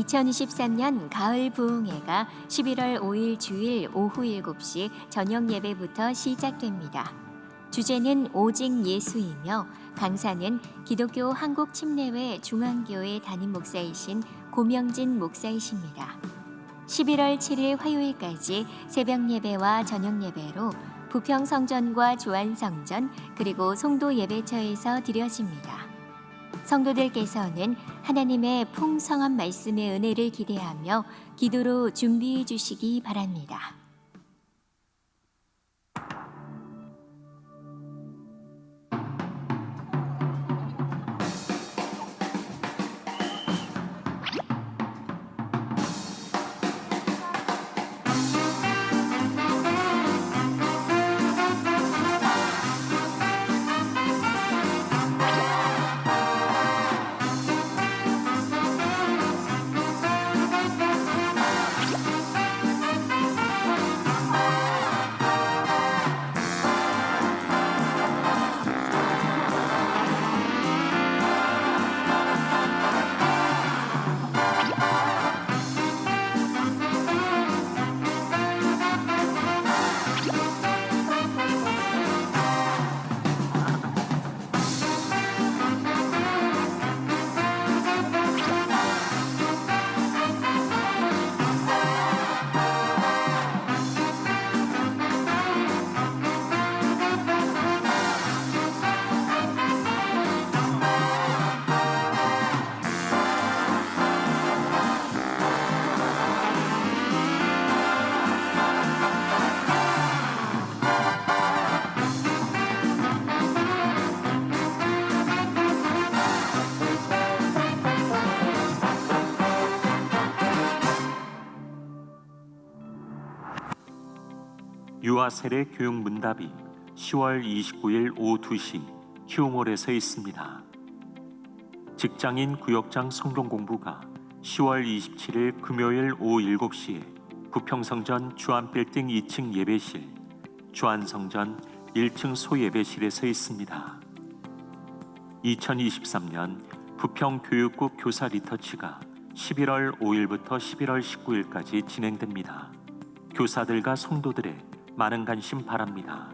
2023년 가을 부흥회가 11월 5일 주일 오후 7시 저녁 예배부터 시작됩니다. 주제는 오직 예수이며 강사는 기독교 한국침례회 중앙교회 담임 목사이신 고명진 목사이십니다. 11월 7일 화요일까지 새벽 예배와 저녁 예배로 부평성전과 조안성전 그리고 송도 예배처에서 드려집니다. 성도들께서는 하나님의 풍성한 말씀의 은혜를 기대하며 기도로 준비해 주시기 바랍니다. 유아 세례 교육 문답이 10월 29일 오후 2시 키움홀에서 있습니다. 직장인 구역장 성경 공부가 10월 27일 금요일 오후 7시에 부평성전 주안빌딩 2층 예배실, 주안성전 1층 소예배실에서 있습니다. 2023년 부평교육국 교사 리터치가 11월 5일부터 11월 19일까지 진행됩니다. 교사들과 성도들의 많은 관심 바랍니다.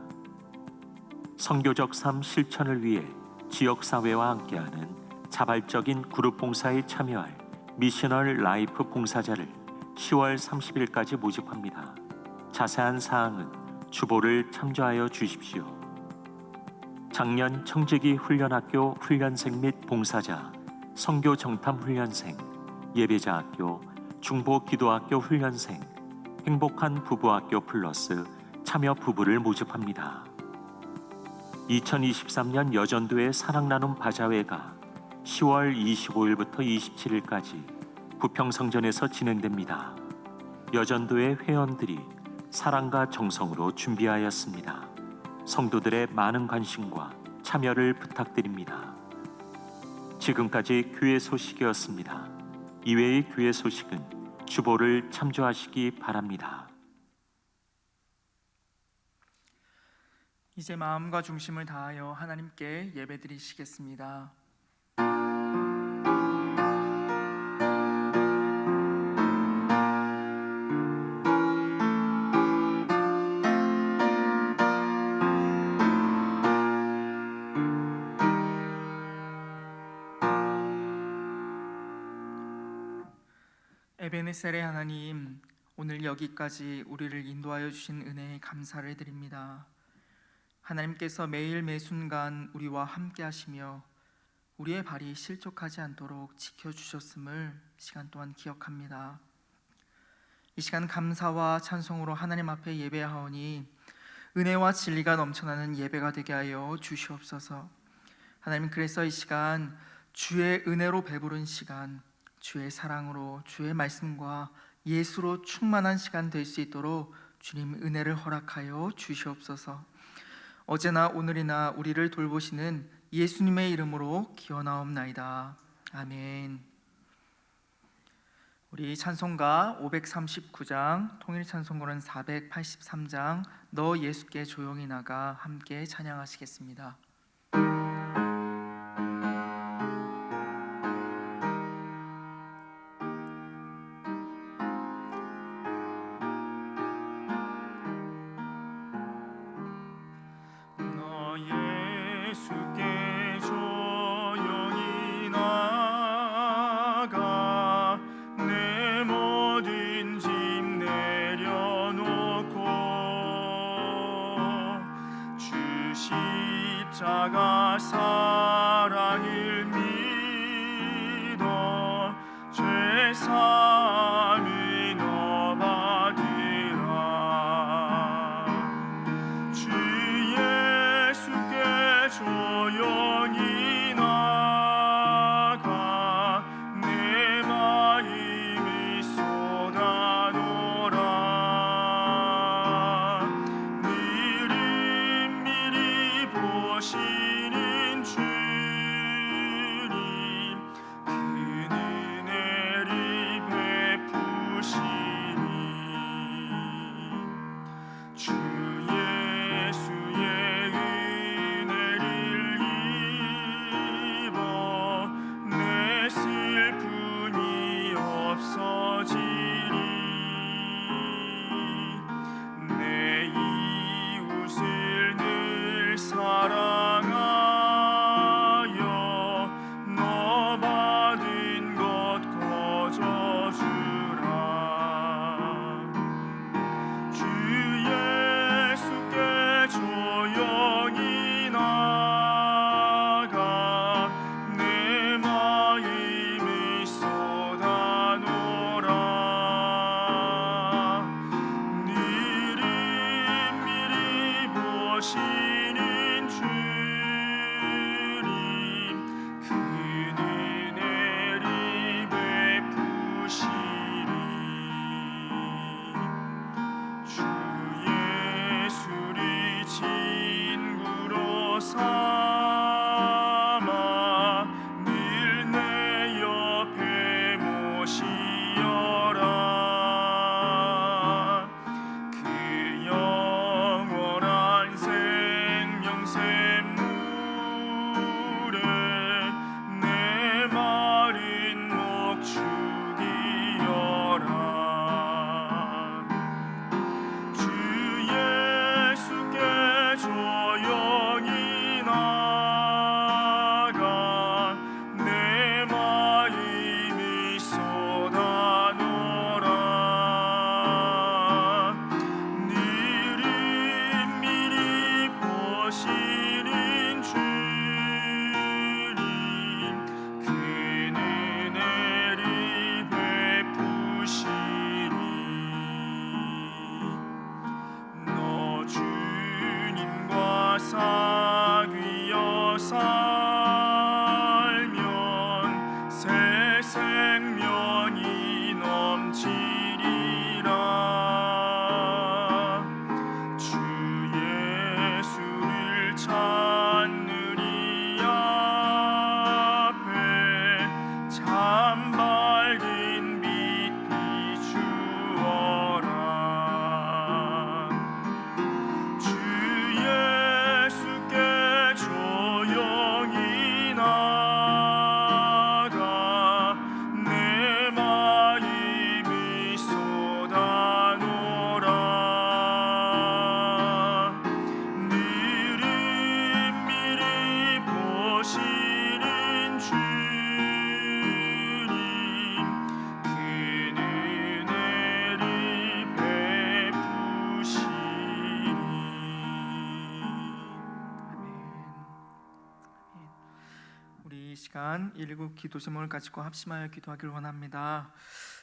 선교적 삶 실천을 위해 지역사회와 함께하는 자발적인 그룹 봉사에 참여할 미셔널 라이프 봉사자를 10월 30일까지 모집합니다. 자세한 사항은 주보를 참조하여 주십시오. 작년 청지기 훈련학교 훈련생 및 봉사자, 선교 정탐 훈련생, 예배자학교, 중보기도학교 훈련생, 행복한 부부학교 플러스 참여 부부를 모집합니다. 2023년 여전도의 사랑나눔 바자회가 10월 25일부터 27일까지 부평성전에서 진행됩니다. 여전도의 회원들이 사랑과 정성으로 준비하였습니다. 성도들의 많은 관심과 참여를 부탁드립니다. 지금까지 교회 소식이었습니다. 이외의 교회 소식은 주보를 참조하시기 바랍니다. 이제 마음과 중심을 다하여 하나님께 예배드리시겠습니다. 에베네셀의 하나님, 오늘 여기까지 우리를 인도하여 주신 은혜에 감사를 드립니다. 하나님께서 매일 매순간 우리와 함께 하시며 우리의 발이 실족하지 않도록 지켜주셨음을 시간 동안 기억합니다. 이 시간 감사와 찬송으로 하나님 앞에 예배하오니 은혜와 진리가 넘쳐나는 예배가 되게 하여 주시옵소서. 하나님, 그래서 이 시간 주의 은혜로 배부른 시간, 주의 사랑으로, 주의 말씀과 예수로 충만한 시간 될 수 있도록 주님 은혜를 허락하여 주시옵소서. 어제나 오늘이나 우리를 돌보시는 예수님의 이름으로 기원하옵나이다. 아멘. 우리 찬송가 539장, 통일 찬송가는 483장 너 예수께 조용히 나가 함께 찬양하시겠습니다. 예수께 조용히 나가 내 모든 짐 내려놓고 주 십자가 사랑을 믿어 죄사함을 너 받으라. 주 예수께 조용히 나가 내 마음을 쏟아놓으라. 미리 보시는 주님 그 은혜를 베푸시니 주 예수의 은혜를 입어 내 슬픔이 없어지리. 내 이웃을 늘 사랑하여 너 받은 것 거저주라. 주 예수께 조용히 나가 내 마음을 쏟아놓으라. 미리 보시는 주님 그 은혜를 베푸시리. 주 예수를 친구로 삼아 늘 내 옆에 모시어라. 그 영원한 생명 샘물에 내 마른 목 죽이어라. 주 예수께 조용히 나가 내 마음을 쏟아놓으라. 미리 보시는 주님 그 은혜를 베푸시니 너 주님과 사귀어 살면 새 생명이 넘치리라. 주 예수를 찾느니 앞에 참 밝은 빛 비추어라. 주 예수께 조용히 나가 내 마음을 쏟아놓으라. 미리 보시는 주님 그 은혜를 베푸시니. 우리 이 시간 119 기도 제목을 가지고 합심하여 기도하기를 원합니다.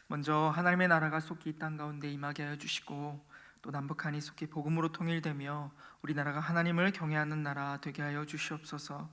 먼저 하나님의 나라가 속히 이 땅 가운데 임하게 하여 주시고 또 남북한이 속히 복음으로 통일되며 우리나라가 하나님을 경외하는 나라 되게 하여 주시옵소서.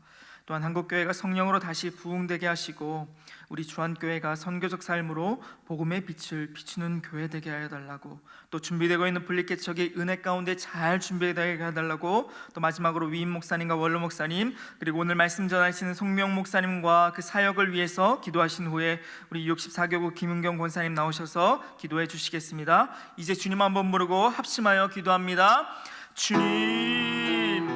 또한 한국교회가 성령으로 다시 부흥되게 하시고 우리 주한교회가 선교적 삶으로 복음의 빛을 비추는 교회 되게 하여 달라고, 또 준비되고 있는 분립개척이 은혜 가운데 잘 준비되게 해달라고, 또 마지막으로 위임 목사님과 원로 목사님 그리고 오늘 말씀 전하시는 송명 목사님과 그 사역을 위해서 기도하신 후에 우리 64교구 김은경 권사님 나오셔서 기도해 주시겠습니다. 이제 주님 한번 부르고 합심하여 기도합니다. 주님,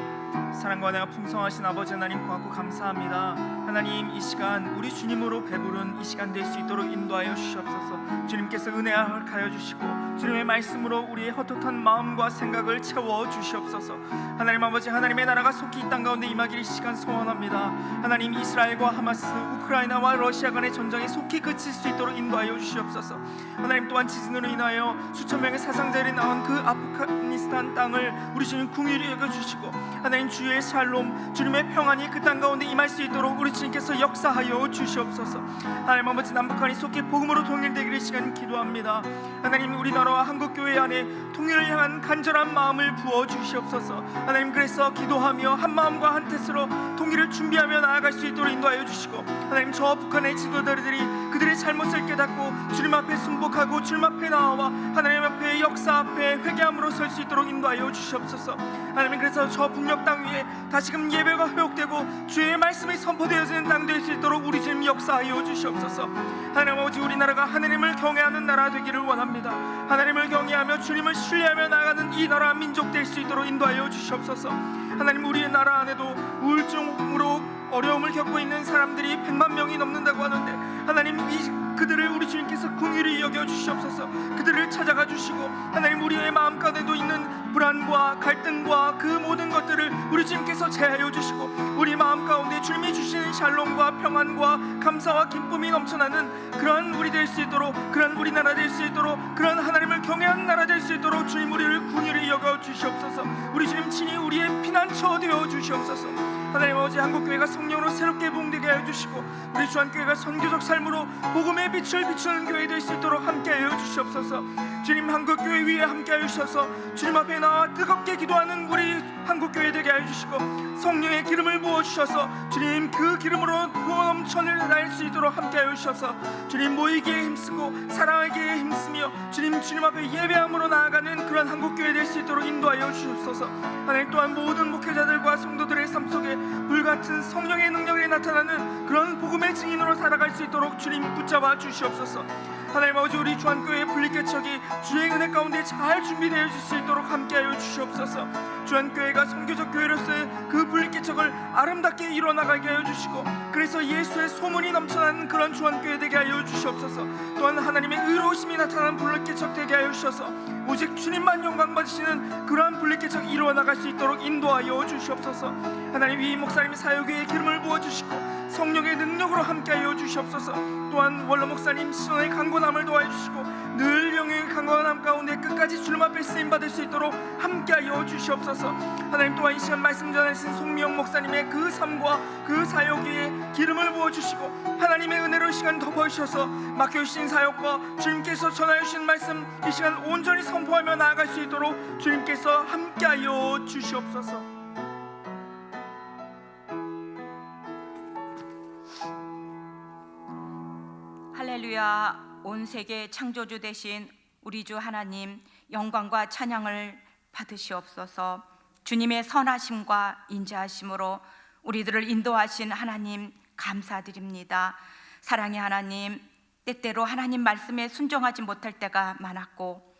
사랑과 은혜가 풍성하신 아버지 하나님 고맙고 감사합니다. 하나님, 이 시간 우리 주님으로 배부른 이 시간 될 수 있도록 인도하여 주시옵소서. 주님께서 은혜 허락하여 주시고 주님의 말씀으로 우리의 헛헛한 마음과 생각을 채워 주시옵소서. 하나님 아버지, 하나님의 나라가 속히 이 땅 가운데 임하기를 이 시간 소원합니다. 하나님, 이스라엘과 하마스, 우크라이나와 러시아 간의 전쟁이 속히 그칠 수 있도록 인도하여 주시옵소서. 하나님, 또한 지진으로 인하여 수천 명의 사상자들이 나온 그 아프가니스탄 땅을 우리 주님 긍휼히 여겨주시고 하나님, 주의 샬롬, 주님의 평안이 그 땅 가운데 임할 수 있도록 우리 주님께서 역사하여 주시옵소서. 하나님 아버지, 남북한이 속히 복음으로 통일되기를 이 시간 기도합니다. 하나님, 우리나라와 한국교회 안에 통일을 향한 간절한 마음을 부어 주시옵소서. 하나님, 그래서 기도하며 한 마음과 한 뜻으로 통일을 준비하며 나아갈 수 있도록 인도하여 주시고 하나님, 저 북한의 지도자들이 그들의 잘못을 깨닫고 주님 앞에 순복하고 주님 앞에 나와 하나님 앞에 역사 앞에 회개함으로 설 수 있도록 인도하여 주시옵소서. 하나님, 그래서 저 북녘 땅 위에 다시금 예배가 회복되고 주의 말씀이 선포되어지는 땅 될 수 있도록 우리 주님 역사하여 주시옵소서. 하나님 아버지, 우리나라가 하나님을 경외하는 나라 되기를 원합니다. 하나님을 경외하며 주님을 신뢰하며 나아가는 이 나라 민족 될 수 있도록 인도하여 주시옵소서. 하나님, 우리의 나라 안에도 우울증으로 어려움을 겪고 있는 사람들이 100만 명이 넘는다고 하는데 하나님, 그들을 우리 주님께서 긍휼히 여겨 주시옵소서. 그들을 찾아가 주시고 하나님, 우리의 마음 가운데도 있는 불안과 갈등과 그 모든 것들을 우리 주님께서 제하여 주시고 우리 마음 가운데 주님이 주시는 샬롬과 평안과 감사와 기쁨이 넘쳐나는 그러한 우리 될 수 있도록, 그러한 우리나라 될 수 있도록, 그러한 하나님을 경외하는 나라 될 수 있도록 주님 우리를 긍휼히 여겨 주시옵소서. 우리 주님 친히 우리의 피난처 되어 주시옵소서. 하나님 아버지, 한국교회가 성령으로 새롭게 부흥되게 하여 주시고 우리 주한교회가 선교적 삶으로 복음의 빛을 비추는 교회 될 수 있도록 함께하여 주시옵소서. 주님, 한국교회 위에 함께하여 주셔서 주님 앞에 나와 뜨겁게 기도하는 우리 한국교회 되게 하여 주시고 성령의 기름을 부어주셔서 주님, 그 기름으로 부어넘쳐를 날 수 있도록 함께하여 주셔서 주님, 모이기에 힘쓰고 사랑하기에 힘쓰며 주님 앞에 예배함으로 나아가는 그런 한국교회 될 수 있도록 인도하여 주옵소서. 하나님, 또한 모든 목회자들과 성도들의 삶 속에 불같은 성령의 능력이 나타나는 그런 복음의 증인으로 살아갈 수 있도록 주님 붙잡아 주시옵소서. 하나님 아버지, 우리 주한교회의 분리개척이 주의 은혜 가운데 잘 준비되어 줄 수 있도록 함께하여 주시옵소서. 주한교회가 선교적 교회로서의 그 분리개척을 아름답게 이뤄나가게 하여 주시고 그래서 예수의 소문이 넘쳐나는 그런 주한교회 되게 하여 주시옵소서. 또한 하나님의 의로우심이 나타나는 분리개척 되게 하여 주셔서 오직 주님만 영광 받으시는 그러한 분리개척 이루어나갈 수 있도록 인도하여 주시옵소서. 하나님, 이 목사님 사역에 기름을 부어주시고 성령의 능력으로 함께하여 주시옵소서. 또한 원로 목사님 신원의 강건함을 도와주시고 늘 영의 강건함 가운데 끝까지 주님 앞에 쓰임받을 수 있도록 함께하여 주시옵소서. 하나님, 또한 이 시간 말씀 전하신 송미영 목사님의 그 삶과 그 사역 위에 기름을 부어주시고 하나님의 은혜로 이 시간 덮어주셔서 맡겨주신 사역과 주님께서 전하여주신 말씀 이 시간 온전히 선포하며 나아갈 수 있도록 주님께서 함께하여 주시옵소서. 할렐루야. 온 세계 창조주 되신 우리 주 하나님, 영광과 찬양을 받으시옵소서. 주님의 선하심과 인자하심으로 우리들을 인도하신 하나님 감사드립니다. 사랑의 하나님, 때때로 하나님 말씀에 순종하지 못할 때가 많았고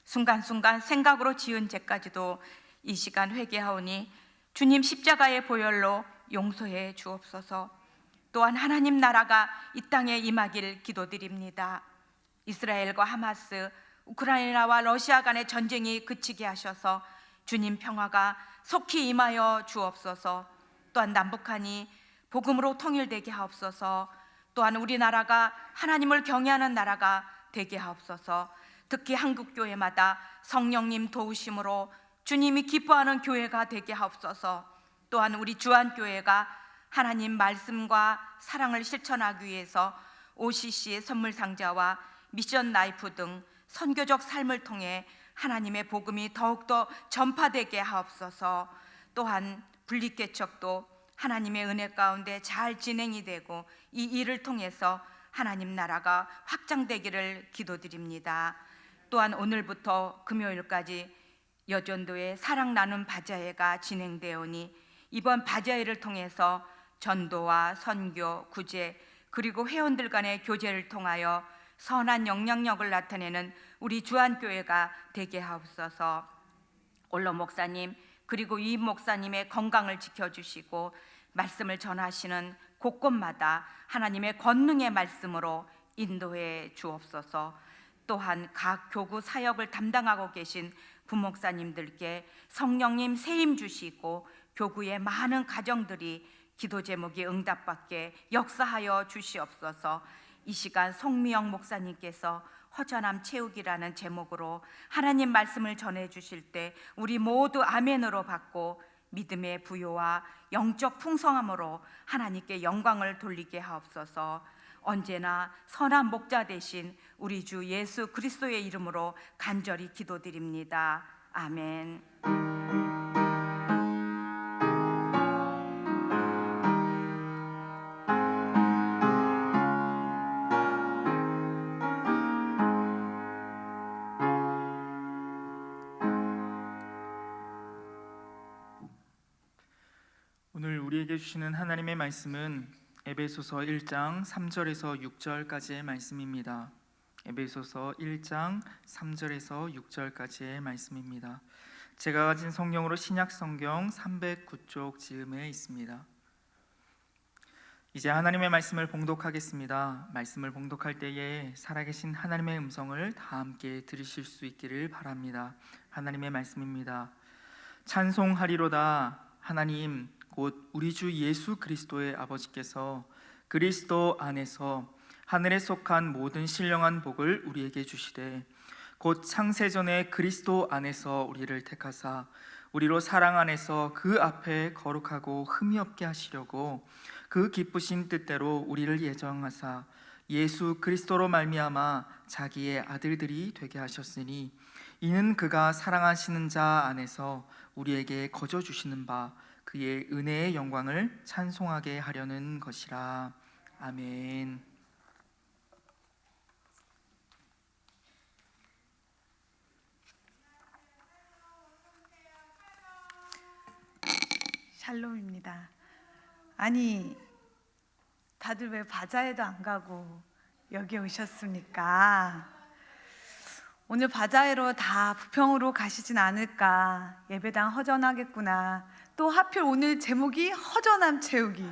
순간순간 생각으로 지은 죄까지도 이 시간 회개하오니 주님 십자가의 보혈로 용서해 주옵소서. 또한 하나님 나라가 이 땅에 임하길 기도드립니다. 이스라엘과 하마스, 우크라이나와 러시아 간의 전쟁이 그치게 하셔서 주님 평화가 속히 임하여 주옵소서. 또한 남북한이 복음으로 통일되게 하옵소서. 또한 우리나라가 하나님을 경외하는 나라가 되게 하옵소서. 특히 한국교회마다 성령님 도우심으로 주님이 기뻐하는 교회가 되게 하옵소서. 또한 우리 주한교회가 하나님 말씀과 사랑을 실천하기 위해서 OCC 선물상자와 미션 라이프 등 선교적 삶을 통해 하나님의 복음이 더욱더 전파되게 하옵소서. 또한 분리개척도 하나님의 은혜 가운데 잘 진행이 되고 이 일을 통해서 하나님 나라가 확장되기를 기도드립니다. 또한 오늘부터 금요일까지 여전도의 사랑 나눔 바자회가 진행되오니 이번 바자회를 통해서 전도와 선교, 구제 그리고 회원들 간의 교제를 통하여 선한 영향력을 나타내는 우리 주한교회가 되게 하옵소서. 원로 목사님, 그리고 이 목사님의 건강을 지켜주시고 말씀을 전하시는 곳곳마다 하나님의 권능의 말씀으로 인도해 주옵소서. 또한 각 교구 사역을 담당하고 계신 부목사님들께 성령님 세임 주시고 교구의 많은 가정들이 기도 제목이 응답받게 역사하여 주시옵소서. 이 시간 송미영 목사님께서 허전함 채우기라는 제목으로 하나님 말씀을 전해 주실 때 우리 모두 아멘으로 받고 믿음의 부요와 영적 풍성함으로 하나님께 영광을 돌리게 하옵소서. 언제나 선한 목자 되신 우리 주 예수 그리스도의 이름으로 간절히 기도드립니다. 아멘. 오늘 우리에게 주시는 하나님의 말씀은 에베소서 1장 3절에서 6절까지의 말씀입니다. 에베소서 1장 3절에서 6절까지의 말씀입니다. 제가 가진 성경으로 신약 성경 309쪽 지음에 있습니다. 이제 하나님의 말씀을 봉독하겠습니다. 말씀을 봉독할 때에 살아계신 하나님의 음성을 다 함께 들으실 수 있기를 바랍니다. 하나님의 말씀입니다. 찬송하리로다. 하나님 곧 우리 주 예수 그리스도의 아버지께서 그리스도 안에서 하늘에 속한 모든 신령한 복을 우리에게 주시되 곧 창세전에 그리스도 안에서 우리를 택하사 우리로 사랑 안에서 그 앞에 거룩하고 흠이 없게 하시려고 그 기쁘신 뜻대로 우리를 예정하사 예수 그리스도로 말미암아 자기의 아들들이 되게 하셨으니 이는 그가 사랑하시는 자 안에서 우리에게 거저 주시는 바 그의 은혜의 영광을 찬송하게 하려는 것이라. 아멘. 샬롬입니다. 아니, 다들 왜 바자회도 안 가고 여기 오셨습니까? 오늘 바자회로 다 부평으로 가시진 않을까. 예배당 허전하겠구나. 또 하필 오늘 제목이 허전함 채우기.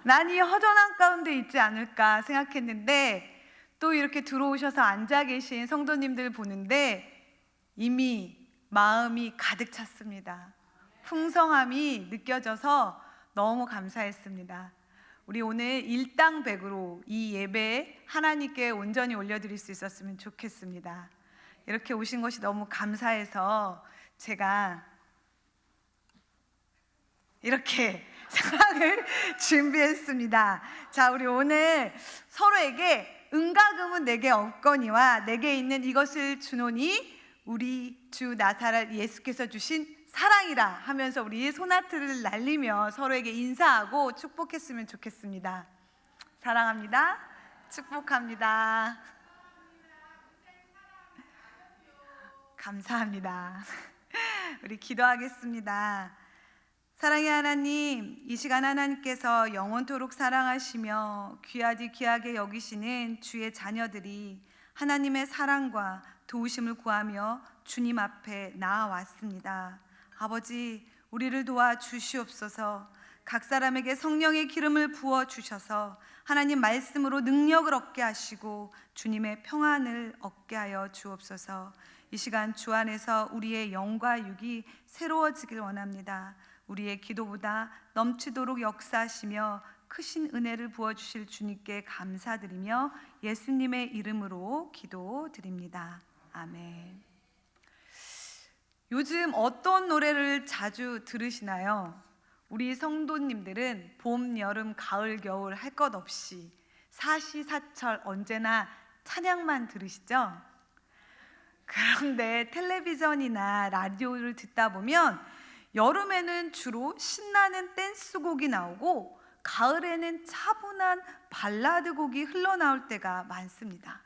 난 이 허전함 가운데 있지 않을까 생각했는데 또 이렇게 들어오셔서 앉아 계신 성도님들 보는데 이미 마음이 가득 찼습니다. 풍성함이 느껴져서 너무 감사했습니다. 우리 오늘 일당백으로 이 예배 하나님께 온전히 올려드릴 수 있었으면 좋겠습니다. 이렇게 오신 것이 너무 감사해서 제가 이렇게 상을 준비했습니다. 자, 우리 오늘 서로에게 은과 금은 내게 없거니와 내게 있는 이것을 주노니 우리 주 나사렛 예수께서 주신 사랑이라 하면서 우리 소나트를 날리며 서로에게 인사하고 축복했으면 좋겠습니다. 사랑합니다. 축복합니다. 감사합니다. 우리 기도하겠습니다. 사랑의 하나님, 이 시간 하나님께서 영원토록 사랑하시며 귀하디 귀하게 여기시는 주의 자녀들이 하나님의 사랑과 도우심을 구하며 주님 앞에 나아왔습니다. 아버지, 우리를 도와주시옵소서. 각 사람에게 성령의 기름을 부어주셔서 하나님 말씀으로 능력을 얻게 하시고 주님의 평안을 얻게 하여 주옵소서. 이 시간 주 안에서 우리의 영과 육이 새로워지길 원합니다. 우리의 기도보다 넘치도록 역사하시며 크신 은혜를 부어주실 주님께 감사드리며 예수님의 이름으로 기도드립니다. 아멘. 요즘 어떤 노래를 자주 들으시나요? 우리 성도님들은 봄, 여름, 가을, 겨울 할 것 없이 사시사철 언제나 찬양만 들으시죠? 그런데 텔레비전이나 라디오를 듣다 보면 여름에는 주로 신나는 댄스곡이 나오고 가을에는 차분한 발라드 곡이 흘러나올 때가 많습니다.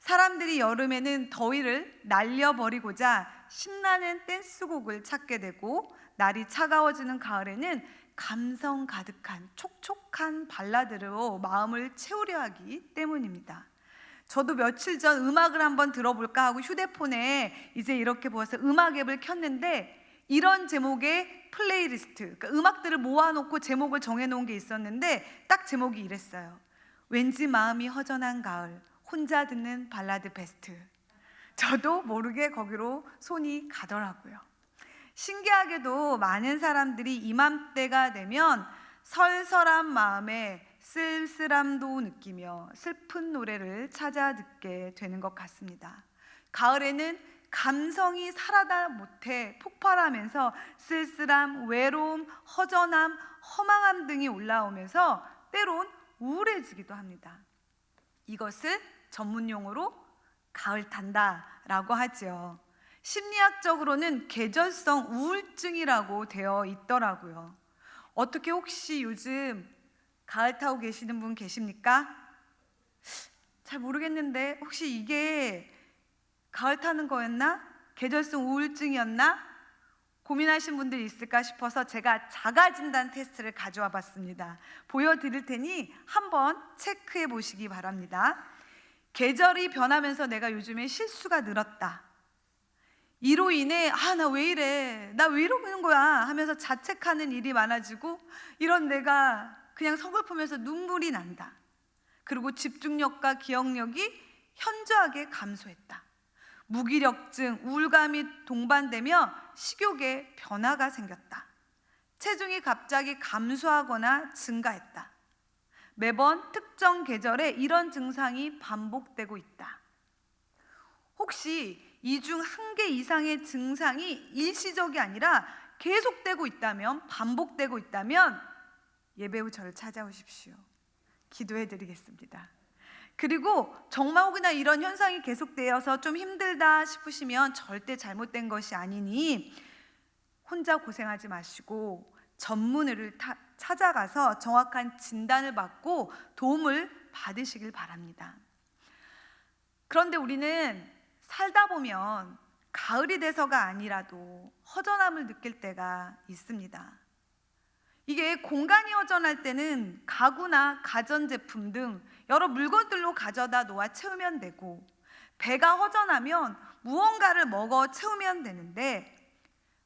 사람들이 여름에는 더위를 날려버리고자 신나는 댄스곡을 찾게 되고 날이 차가워지는 가을에는 감성 가득한 촉촉한 발라드로 마음을 채우려 하기 때문입니다. 저도 며칠 전 음악을 한번 들어볼까 하고 휴대폰에 이제 이렇게 보아서 음악 앱을 켰는데 이런 제목의 플레이리스트, 그러니까 음악들을 모아놓고 제목을 정해놓은 게 있었는데 딱 제목이 이랬어요. 왠지 마음이 허전한 가을, 혼자 듣는 발라드 베스트. 저도 모르게 거기로 손이 가더라고요. 신기하게도 많은 사람들이 이맘때가 되면 설설한 마음에 쓸쓸함도 느끼며 슬픈 노래를 찾아 듣게 되는 것 같습니다. 가을에는 감성이 살아다 못해 폭발하면서 쓸쓸함, 외로움, 허전함, 허망함 등이 올라오면서 때론 우울해지기도 합니다. 이것을 전문용어로 가을탄다라고 하죠. 심리학적으로는 계절성 우울증이라고 되어 있더라고요. 어떻게 혹시 요즘 가을 타고 계시는 분 계십니까? 잘 모르겠는데 혹시 이게 가을 타는 거였나? 계절성 우울증이었나? 고민하신 분들이 있을까 싶어서 제가 자가진단 테스트를 가져와 봤습니다. 보여드릴 테니 한번 체크해 보시기 바랍니다. 계절이 변하면서 내가 요즘에 실수가 늘었다. 이로 인해 나 왜 이래? 나 왜 이러는 거야? 하면서 자책하는 일이 많아지고 이런 내가 그냥 서글프면서 눈물이 난다. 그리고 집중력과 기억력이 현저하게 감소했다. 무기력증, 우울감이 동반되며 식욕에 변화가 생겼다. 체중이 갑자기 감소하거나 증가했다. 매번 특정 계절에 이런 증상이 반복되고 있다. 혹시 이 중 한 개 이상의 증상이 일시적이 아니라 계속되고 있다면, 반복되고 있다면 예배 후 저를 찾아오십시오. 기도해 드리겠습니다. 그리고 정말 혹이나 이런 현상이 계속되어서 좀 힘들다 싶으시면 절대 잘못된 것이 아니니 혼자 고생하지 마시고 전문의를 찾아가서 정확한 진단을 받고 도움을 받으시길 바랍니다. 그런데 우리는 살다 보면 가을이 돼서가 아니라도 허전함을 느낄 때가 있습니다. 이게 공간이 허전할 때는 가구나 가전제품 등 여러 물건들로 가져다 놓아 채우면 되고, 배가 허전하면 무언가를 먹어 채우면 되는데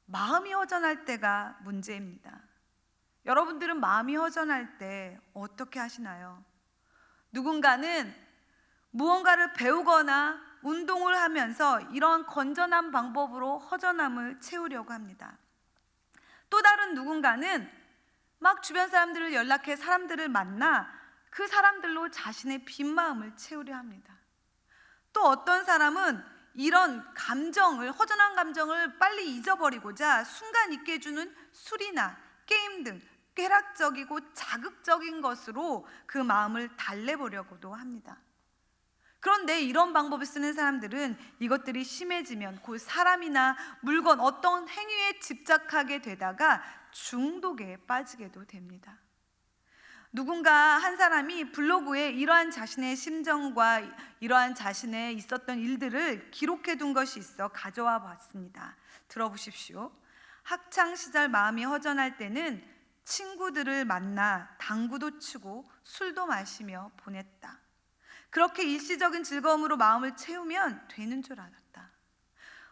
마음이 허전할 때가 문제입니다. 여러분들은 마음이 허전할 때 어떻게 하시나요? 누군가는 무언가를 배우거나 운동을 하면서 이런 건전한 방법으로 허전함을 채우려고 합니다. 또 다른 누군가는 막 주변 사람들을 연락해 사람들을 만나 그 사람들로 자신의 빈 마음을 채우려 합니다. 또 어떤 사람은 이런 감정을, 허전한 감정을 빨리 잊어버리고자 순간 잊게 해주는 술이나 게임 등 쾌락적이고 자극적인 것으로 그 마음을 달래보려고도 합니다. 그런데 이런 방법을 쓰는 사람들은 이것들이 심해지면 곧 사람이나 물건, 어떤 행위에 집착하게 되다가 중독에 빠지게도 됩니다. 누군가 한 사람이 블로그에 이러한 자신의 심정과 이러한 자신의 있었던 일들을 기록해 둔 것이 있어 가져와 봤습니다. 들어보십시오. 학창 시절 마음이 허전할 때는 친구들을 만나 당구도 치고 술도 마시며 보냈다. 그렇게 일시적인 즐거움으로 마음을 채우면 되는 줄 알았다.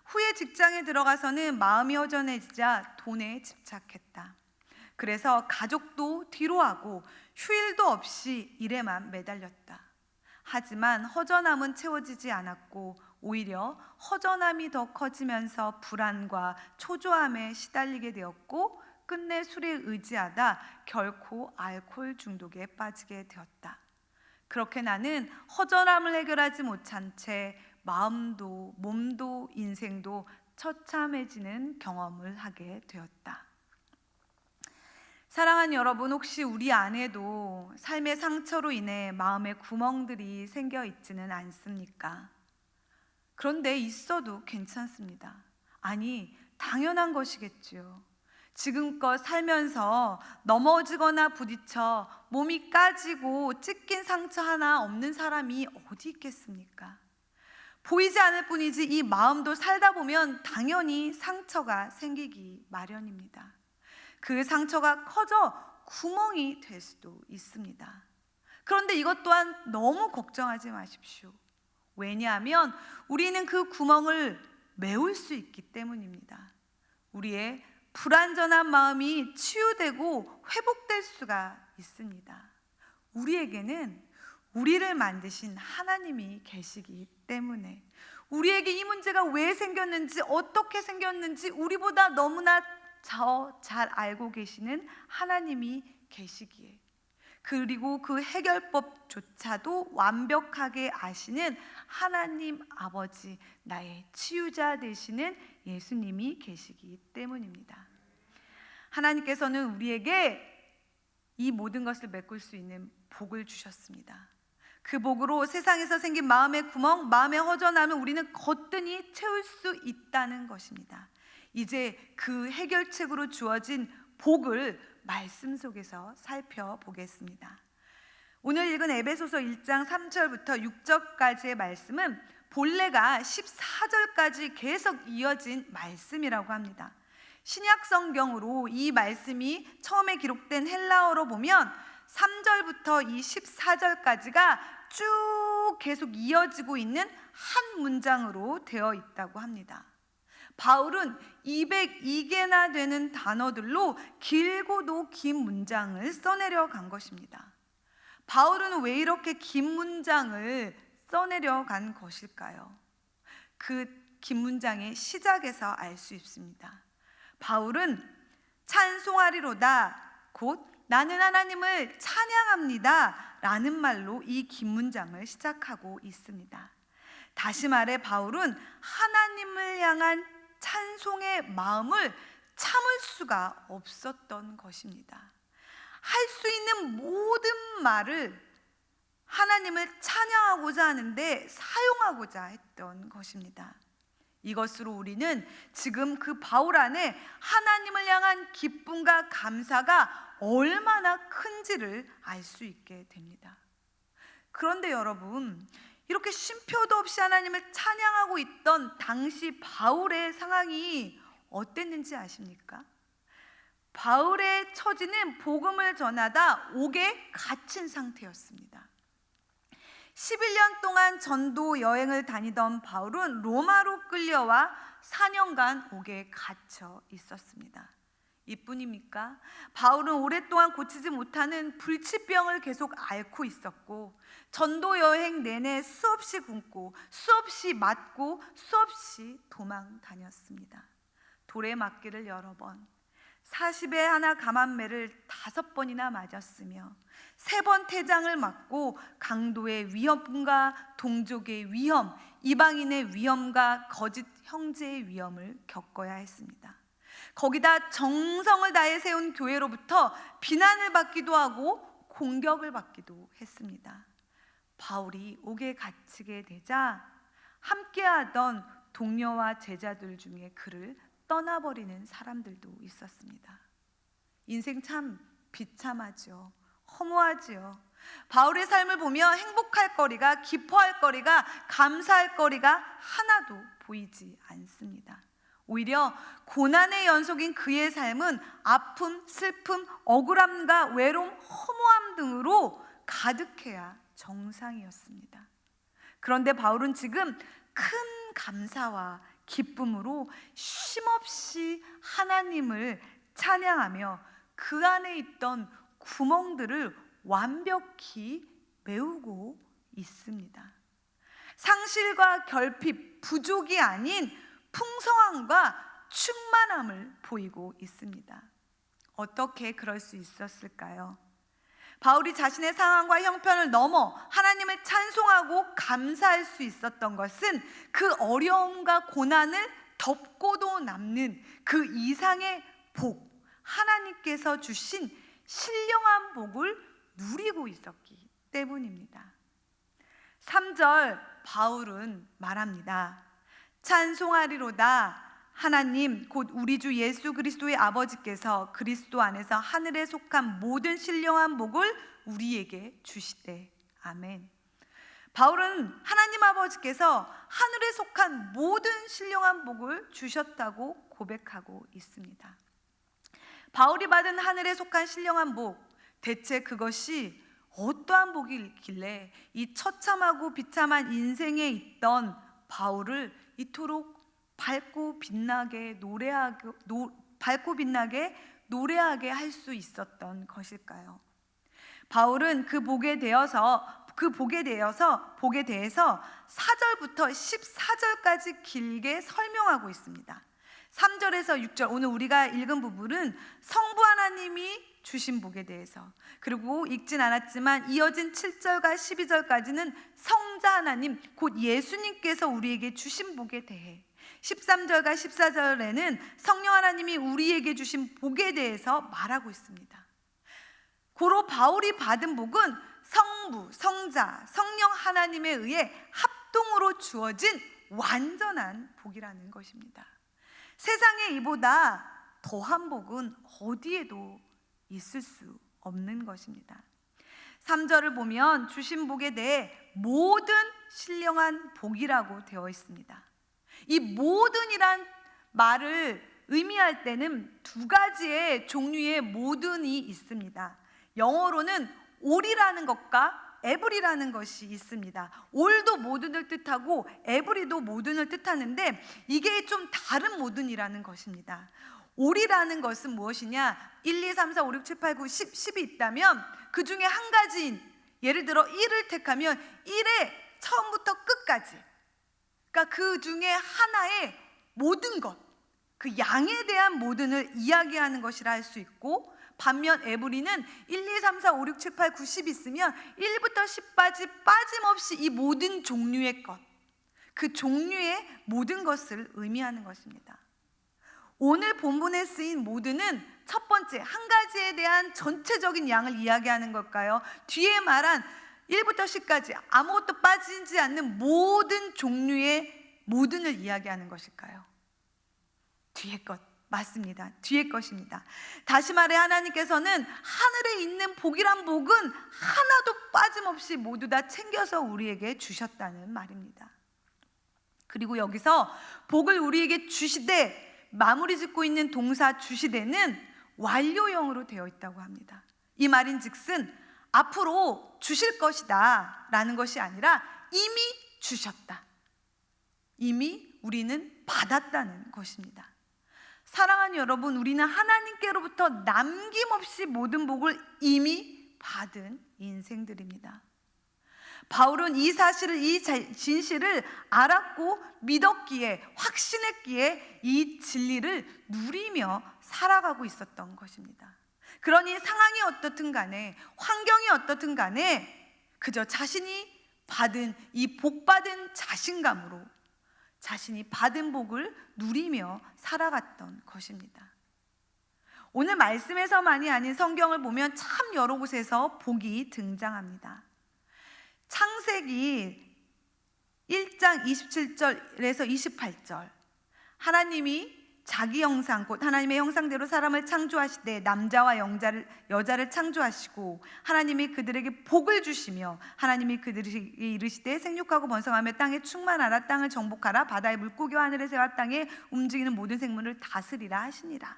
후에 직장에 들어가서는 마음이 허전해지자 돈에 집착했다. 그래서 가족도 뒤로하고 휴일도 없이 일에만 매달렸다. 하지만 허전함은 채워지지 않았고 오히려 허전함이 더 커지면서 불안과 초조함에 시달리게 되었고 끝내 술에 의지하다 결코 알코올 중독에 빠지게 되었다. 그렇게 나는 허전함을 해결하지 못한 채 마음도 몸도 인생도 처참해지는 경험을 하게 되었다. 사랑하는 여러분, 혹시 우리 안에도 삶의 상처로 인해 마음에 구멍들이 생겨 있지는 않습니까? 그런데 있어도 괜찮습니다. 아니, 당연한 것이겠지요. 지금껏 살면서 넘어지거나 부딪혀 몸이 까지고 찢긴 상처 하나 없는 사람이 어디 있겠습니까? 보이지 않을 뿐이지 이 마음도 살다 보면 당연히 상처가 생기기 마련입니다. 그 상처가 커져 구멍이 될 수도 있습니다. 그런데 이것 또한 너무 걱정하지 마십시오. 왜냐하면 우리는 그 구멍을 메울 수 있기 때문입니다. 우리의 불완전한 마음이 치유되고 회복될 수가 있습니다. 우리에게는 우리를 만드신 하나님이 계시기 때문에, 우리에게 이 문제가 왜 생겼는지, 어떻게 생겼는지 우리보다 너무나 잘 알고 계시는 하나님이 계시기에, 그리고 그 해결법조차도 완벽하게 아시는 하나님 아버지, 나의 치유자 되시는 예수님이 계시기 때문입니다. 하나님께서는 우리에게 이 모든 것을 메꿀 수 있는 복을 주셨습니다. 그 복으로 세상에서 생긴 마음의 구멍, 마음의 허전함을 우리는 거뜬히 채울 수 있다는 것입니다. 이제 그 해결책으로 주어진 복을 말씀 속에서 살펴보겠습니다. 오늘 읽은 에베소서 1장 3절부터 6절까지의 말씀은 본래가 14절까지 계속 이어진 말씀이라고 합니다. 신약 성경으로 이 말씀이 처음에 기록된 헬라어로 보면 3절부터 이 14절까지가 쭉 계속 이어지고 있는 한 문장으로 되어 있다고 합니다. 바울은 202개나 되는 단어들로 길고도 긴 문장을 써내려 간 것입니다. 바울은 왜 이렇게 긴 문장을 써내려 간 것일까요? 그 긴 문장의 시작에서 알 수 있습니다. 바울은 찬송하리로다, 곧 나는 하나님을 찬양합니다 라는 말로 이 긴 문장을 시작하고 있습니다. 다시 말해 바울은 하나님을 향한 찬송의 마음을 참을 수가 없었던 것입니다. 할 수 있는 모든 말을 하나님을 찬양하고자 하는데 사용하고자 했던 것입니다. 이것으로 우리는 지금 그 바울 안에 하나님을 향한 기쁨과 감사가 얼마나 큰지를 알 수 있게 됩니다. 그런데 여러분, 이렇게 쉼표도 없이 하나님을 찬양하고 있던 당시 바울의 상황이 어땠는지 아십니까? 바울의 처지는 복음을 전하다 옥에 갇힌 상태였습니다. 11년 동안 전도 여행을 다니던 바울은 로마로 끌려와 4년간 옥에 갇혀 있었습니다. 이뿐입니까? 바울은 오랫동안 고치지 못하는 불치병을 계속 앓고 있었고, 전도 여행 내내 수없이 굶고 수없이 맞고 수없이 도망 다녔습니다. 돌에 맞기를 여러 번, 40에 하나 감한매를 5번이나 맞았으며 3번 태장을 맞고 강도의 위험과 동족의 위험, 이방인의 위험과 거짓 형제의 위험을 겪어야 했습니다. 거기다 정성을 다해 세운 교회로부터 비난을 받기도 하고 공격을 받기도 했습니다. 바울이 옥에 갇히게 되자 함께하던 동료와 제자들 중에 그를 떠나버리는 사람들도 있었습니다. 인생 참 비참하죠. 허무하지요. 바울의 삶을 보며 행복할 거리가, 기뻐할 거리가, 감사할 거리가 하나도 보이지 않습니다. 오히려 고난의 연속인 그의 삶은 아픔, 슬픔, 억울함과 외로움, 허무함 등으로 가득해야 정상이었습니다. 그런데 바울은 지금 큰 감사와 기쁨으로 쉼없이 하나님을 찬양하며 그 안에 있던 구멍들을 완벽히 메우고 있습니다. 상실과 결핍, 부족이 아닌 풍성함과 충만함을 보이고 있습니다. 어떻게 그럴 수 있었을까요? 바울이 자신의 상황과 형편을 넘어 하나님을 찬송하고 감사할 수 있었던 것은 그 어려움과 고난을 덮고도 남는 그 이상의 복, 하나님께서 주신 신령한 복을 누리고 있었기 때문입니다. 3절 바울은 말합니다. 찬송하리로다, 하나님 곧 우리 주 예수 그리스도의 아버지께서 그리스도 안에서 하늘에 속한 모든 신령한 복을 우리에게 주시되. 아멘. 바울은 하나님 아버지께서 하늘에 속한 모든 신령한 복을 주셨다고 고백하고 있습니다. 바울이 받은 하늘에 속한 신령한 복, 대체 그것이 어떠한 복이길래 이 처참하고 비참한 인생에 있던 바울을 이토록 밝고 빛나게 노래하게 할 수 있었던 것일까요? 바울은 그 복에 대해서 4절부터 14절까지 길게 설명하고 있습니다. 3절에서 6절, 오늘 우리가 읽은 부분은 성부 하나님이 주신 복에 대해서, 그리고 읽진 않았지만 이어진 7절과 12절까지는 성자 하나님 곧 예수님께서 우리에게 주신 복에 대해, 13절과 14절에는 성령 하나님이 우리에게 주신 복에 대해서 말하고 있습니다. 고로 바울이 받은 복은 성부, 성자, 성령 하나님에 의해 합동으로 주어진 완전한 복이라는 것입니다. 세상에 이보다 더한 복은 어디에도 있을 수 없는 것입니다. 3절을 보면 주신 복에 대해 모든 신령한 복이라고 되어 있습니다. 이 모든이란 말을 의미할 때는 두 가지의 종류의 모든이 있습니다. 영어로는 all이라는 것과 every라는 것이 있습니다. all도 모든을 뜻하고 every도 모든을 뜻하는데 이게 좀 다른 모든이라는 것입니다. all이라는 것은 무엇이냐? 1, 2, 3, 4, 5, 6, 7, 8, 9, 10, 10이 있다면 그 중에 한 가지인, 예를 들어 1을 택하면 1의 처음부터 끝까지, 그러니까 그 중에 하나의 모든 것, 그 양에 대한 모든을 이야기하는 것이라 할 수 있고, 반면 에브리는 1, 2, 3, 4, 5, 6, 7, 8, 9, 10 있으면 1부터 10까지 빠짐없이 이 모든 종류의 것, 그 종류의 모든 것을 의미하는 것입니다. 오늘 본문에 쓰인 모든은 첫 번째, 한 가지에 대한 전체적인 양을 이야기하는 걸까요? 뒤에 말한 1부터 10까지 아무것도 빠지지 않는 모든 종류의 모든을 이야기하는 것일까요? 뒤에 것, 맞습니다. 뒤에 것입니다. 다시 말해 하나님께서는 하늘에 있는 복이란 복은 하나도 빠짐없이 모두 다 챙겨서 우리에게 주셨다는 말입니다. 그리고 여기서 복을 우리에게 주시되, 마무리 짓고 있는 동사 주시되는 완료형으로 되어 있다고 합니다. 이 말인즉슨 앞으로 주실 것이다 라는 것이 아니라 이미 주셨다, 이미 우리는 받았다는 것입니다. 사랑하는 여러분, 우리는 하나님께로부터 남김없이 모든 복을 이미 받은 인생들입니다. 바울은 이 사실을, 이 진실을 알았고 믿었기에, 확신했기에 이 진리를 누리며 살아가고 있었던 것입니다. 그러니 상황이 어떻든 간에, 환경이 어떻든 간에 그저 자신이 받은 이 복받은 자신감으로 자신이 받은 복을 누리며 살아갔던 것입니다. 오늘 말씀에서만이 아닌 성경을 보면 참 여러 곳에서 복이 등장합니다. 창세기 1장 27절에서 28절, 하나님이 자기 형상, 곧 하나님의 형상대로 사람을 창조하시되 남자와 여자를 창조하시고 하나님이 그들에게 복을 주시며 하나님이 그들에게 이르시되 생육하고 번성하며 땅에 충만하라, 땅을 정복하라, 바다의 물고기와 하늘의 새와 땅에 움직이는 모든 생물을 다스리라 하시니라.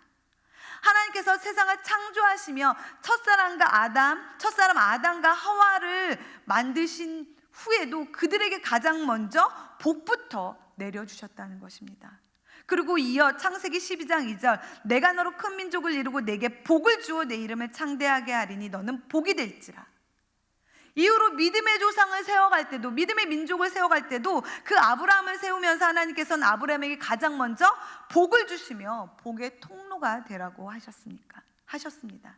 하나님께서 세상을 창조하시며 첫사람 아담과 하와를 만드신 후에도 그들에게 가장 먼저 복부터 내려주셨다는 것입니다. 그리고 이어 창세기 12장 2절, 내가 너로 큰 민족을 이루고 내게 복을 주어 내 이름을 창대하게 하리니 너는 복이 될지라. 이후로 믿음의 조상을 세워갈 때도, 믿음의 민족을 세워갈 때도 그 아브라함을 세우면서 하나님께서는 아브라함에게 가장 먼저 복을 주시며 복의 통로가 되라고 하셨습니다.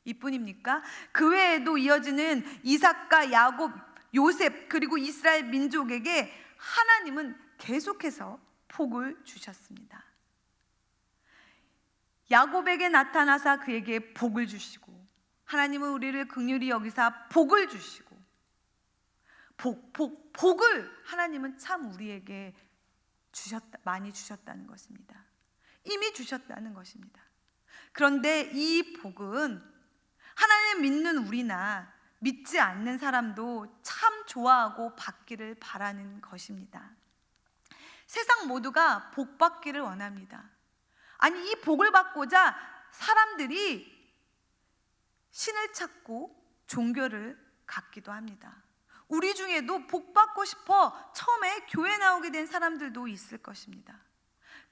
이뿐입니까? 그 외에도 이어지는 이삭과 야곱, 요셉, 그리고 이스라엘 민족에게 하나님은 계속해서 복을 주셨습니다. 야곱에게 나타나사 그에게 복을 주시고, 하나님은 우리를 긍휼히 여기사 복을 주시고, 복을 하나님은 참 우리에게 많이 주셨다는 것입니다. 이미 주셨다는 것입니다. 그런데 이 복은 하나님을 믿는 우리나 믿지 않는 사람도 참 좋아하고 받기를 바라는 것입니다. 세상 모두가 복 받기를 원합니다. 아니, 이 복을 받고자 사람들이 신을 찾고 종교를 갖기도 합니다. 우리 중에도 복 받고 싶어 처음에 교회 나오게 된 사람들도 있을 것입니다.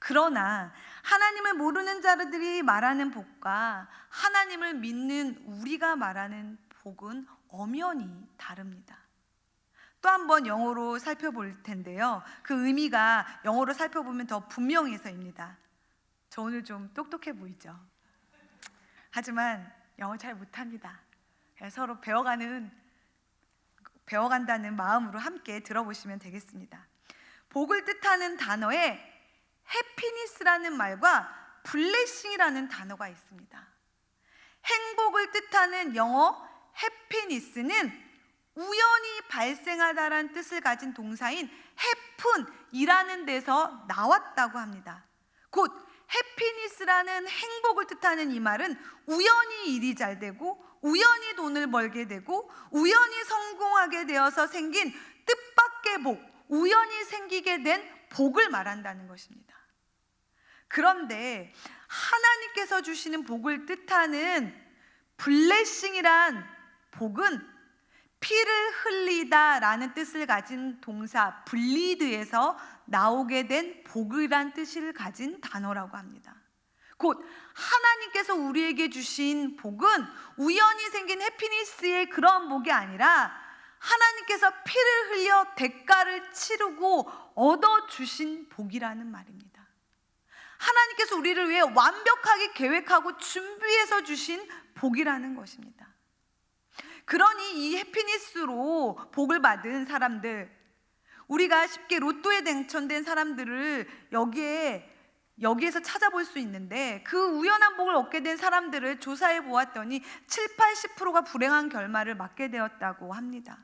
그러나 하나님을 모르는 자들이 말하는 복과 하나님을 믿는 우리가 말하는 복은 엄연히 다릅니다. 또 한 번 영어로 살펴볼 텐데요. 그 의미가 영어로 살펴보면 더 분명해서입니다. 저 오늘 좀 똑똑해 보이죠? 하지만 영어 잘 못합니다. 서로 배워간다는 마음으로 함께 들어보시면 되겠습니다. 복을 뜻하는 단어에 해피니스라는 말과 블레싱이라는 단어가 있습니다. 행복을 뜻하는 영어 해피니스는 우연히 발생하다라는 뜻을 가진 동사인 happen이라는 데서 나왔다고 합니다. 곧 해피니스라는 행복을 뜻하는 이 말은 우연히 일이 잘 되고 우연히 돈을 벌게 되고 우연히 성공하게 되어서 생긴 뜻밖의 복, 우연히 생기게 된 복을 말한다는 것입니다. 그런데 하나님께서 주시는 복을 뜻하는 블레싱이란 복은 피를 흘리다라는 뜻을 가진 동사 블리드에서 나오게 된 복이란 뜻을 가진 단어라고 합니다. 곧 하나님께서 우리에게 주신 복은 우연히 생긴 해피니스의 그런 복이 아니라 하나님께서 피를 흘려 대가를 치르고 얻어주신 복이라는 말입니다. 하나님께서 우리를 위해 완벽하게 계획하고 준비해서 주신 복이라는 것입니다. 그러니 이 해피니스로 복을 받은 사람들, 우리가 쉽게 로또에 당첨된 사람들을 여기에서 찾아볼 수 있는데 그 우연한 복을 얻게 된 사람들을 조사해 보았더니 70-80%가 불행한 결말을 맞게 되었다고 합니다.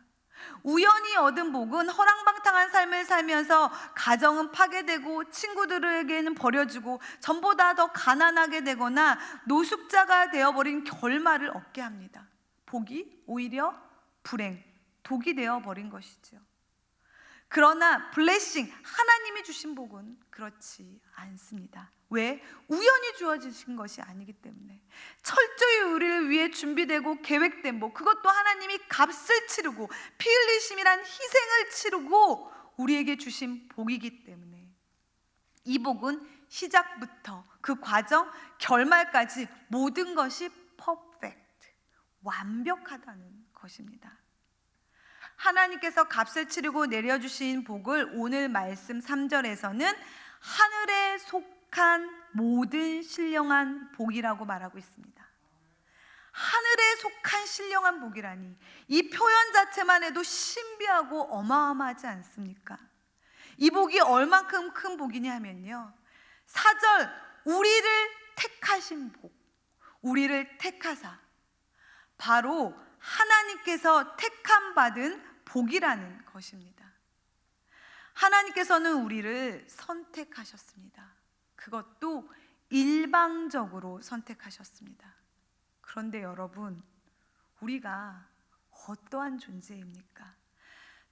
우연히 얻은 복은 허랑방탕한 삶을 살면서 가정은 파괴되고 친구들에게는 버려지고 전보다 더 가난하게 되거나 노숙자가 되어버린 결말을 얻게 합니다. 복이 오히려 불행, 독이 되어버린 것이죠. 그러나 블레싱, 하나님이 주신 복은 그렇지 않습니다. 왜? 우연히 주어지신 것이 아니기 때문에 철저히 우리를 위해 준비되고 계획된 복, 그것도 하나님이 값을 치르고 피 흘리심이란 희생을 치르고 우리에게 주신 복이기 때문에 이 복은 시작부터 그 과정, 결말까지 모든 것이 퍼펙트, 완벽하다는 것입니다. 하나님께서 값을 치르고 내려주신 복을 오늘 말씀 3절에서는 하늘에 속한 모든 신령한 복이라고 말하고 있습니다. 하늘에 속한 신령한 복이라니, 이 표현 자체만 해도 신비하고 어마어마하지 않습니까? 이 복이 얼만큼 큰 복이냐 하면요, 4절 우리를 택하신 복, 우리를 택하사, 바로 하나님께서 택함 받은 복이라는 것입니다. 하나님께서는 우리를 선택하셨습니다. 그것도 일방적으로 선택하셨습니다. 그런데 여러분, 우리가 어떠한 존재입니까?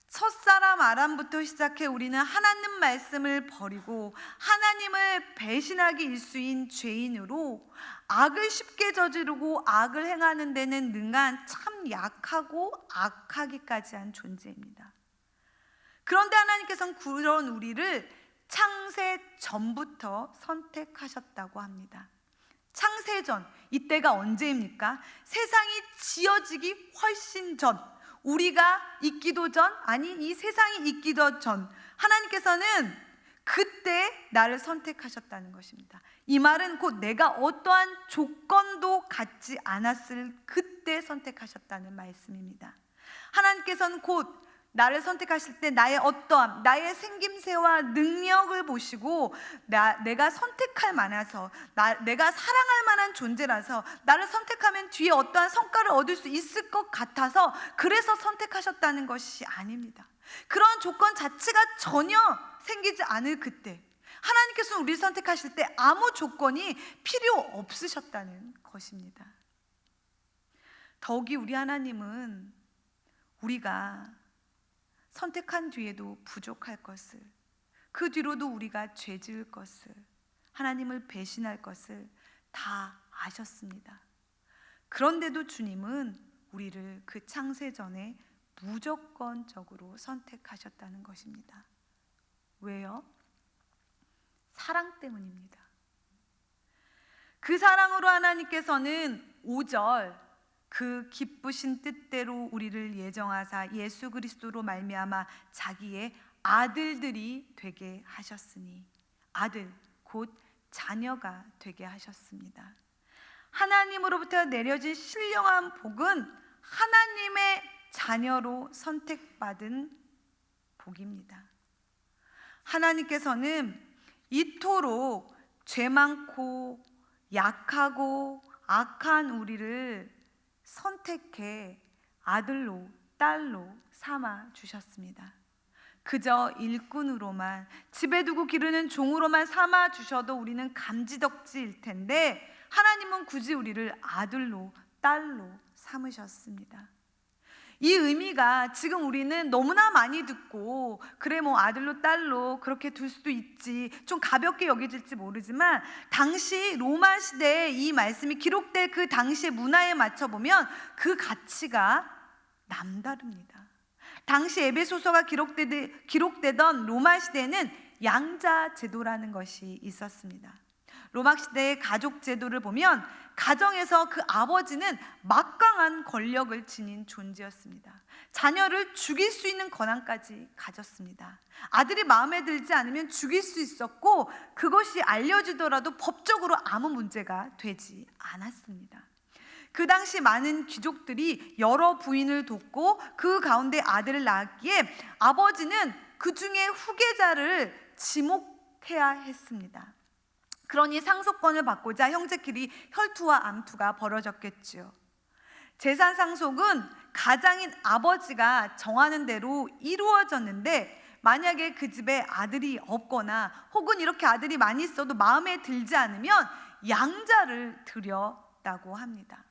첫사람 아담부터 시작해 우리는 하나님 말씀을 버리고 하나님을 배신하기 일수인 죄인으로 악을 쉽게 저지르고 악을 행하는 데는 능한 참 약하고 악하기까지 한 존재입니다. 그런데 하나님께서는 그런 우리를 창세 전부터 선택하셨다고 합니다. 창세전, 이때가 언제입니까? 세상이 지어지기 훨씬 전, 우리가 있기도 전, 아니 이 세상이 있기도 전, 하나님께서는 그때 나를 선택하셨다는 것입니다. 이 말은 곧 내가 어떠한 조건도 갖지 않았을 그때 선택하셨다는 말씀입니다. 하나님께서는 곧 나를 선택하실 때 나의 어떠함, 나의 생김새와 능력을 보시고 내가 선택할 만해서, 내가 사랑할 만한 존재라서 나를 선택하면 뒤에 어떠한 성과를 얻을 수 있을 것 같아서 그래서 선택하셨다는 것이 아닙니다. 그런 조건 자체가 전혀 생기지 않을 그때 하나님께서 우리를 선택하실 때 아무 조건이 필요 없으셨다는 것입니다. 더욱이 우리 하나님은 우리가 선택한 뒤에도 부족할 것을, 그 뒤로도 우리가 죄 지을 것을, 하나님을 배신할 것을 다 아셨습니다. 그런데도 주님은 우리를 그 창세 전에 무조건적으로 선택하셨다는 것입니다. 왜요? 사랑 때문입니다. 그 사랑으로 하나님께서는 5절 그 기쁘신 뜻대로 우리를 예정하사 예수 그리스도로 말미암아 자기의 아들들이 되게 하셨으니, 아들 곧 자녀가 되게 하셨습니다. 하나님으로부터 내려진 신령한 복은 하나님의 자녀로 선택받은 복입니다. 하나님께서는 이토록 죄 많고 약하고 악한 우리를 선택해 아들로 딸로 삼아 주셨습니다. 그저 일꾼으로만, 집에 두고 기르는 종으로만 삼아 주셔도 우리는 감지덕지일 텐데 하나님은 굳이 우리를 아들로 딸로 삼으셨습니다. 이 의미가 지금 우리는 너무나 많이 듣고, 그래 뭐 아들로 딸로 그렇게 둘 수도 있지, 좀 가볍게 여겨질지 모르지만, 당시 로마 시대에 이 말씀이 기록될 그 당시의 문화에 맞춰보면 그 가치가 남다릅니다. 당시 에베소서가 기록되던 로마 시대에는 양자 제도라는 것이 있었습니다. 로마 시대의 가족 제도를 보면 가정에서 그 아버지는 막강한 권력을 지닌 존재였습니다. 자녀를 죽일 수 있는 권한까지 가졌습니다. 아들이 마음에 들지 않으면 죽일 수 있었고, 그것이 알려지더라도 법적으로 아무 문제가 되지 않았습니다. 그 당시 많은 귀족들이 여러 부인을 돕고 그 가운데 아들을 낳았기에 아버지는 그 중에 후계자를 지목해야 했습니다. 그러니 상속권을 받고자 형제끼리 혈투와 암투가 벌어졌겠죠. 재산 상속은 가장인 아버지가 정하는 대로 이루어졌는데, 만약에 그 집에 아들이 없거나 혹은 이렇게 아들이 많이 있어도 마음에 들지 않으면 양자를 드렸다고 합니다.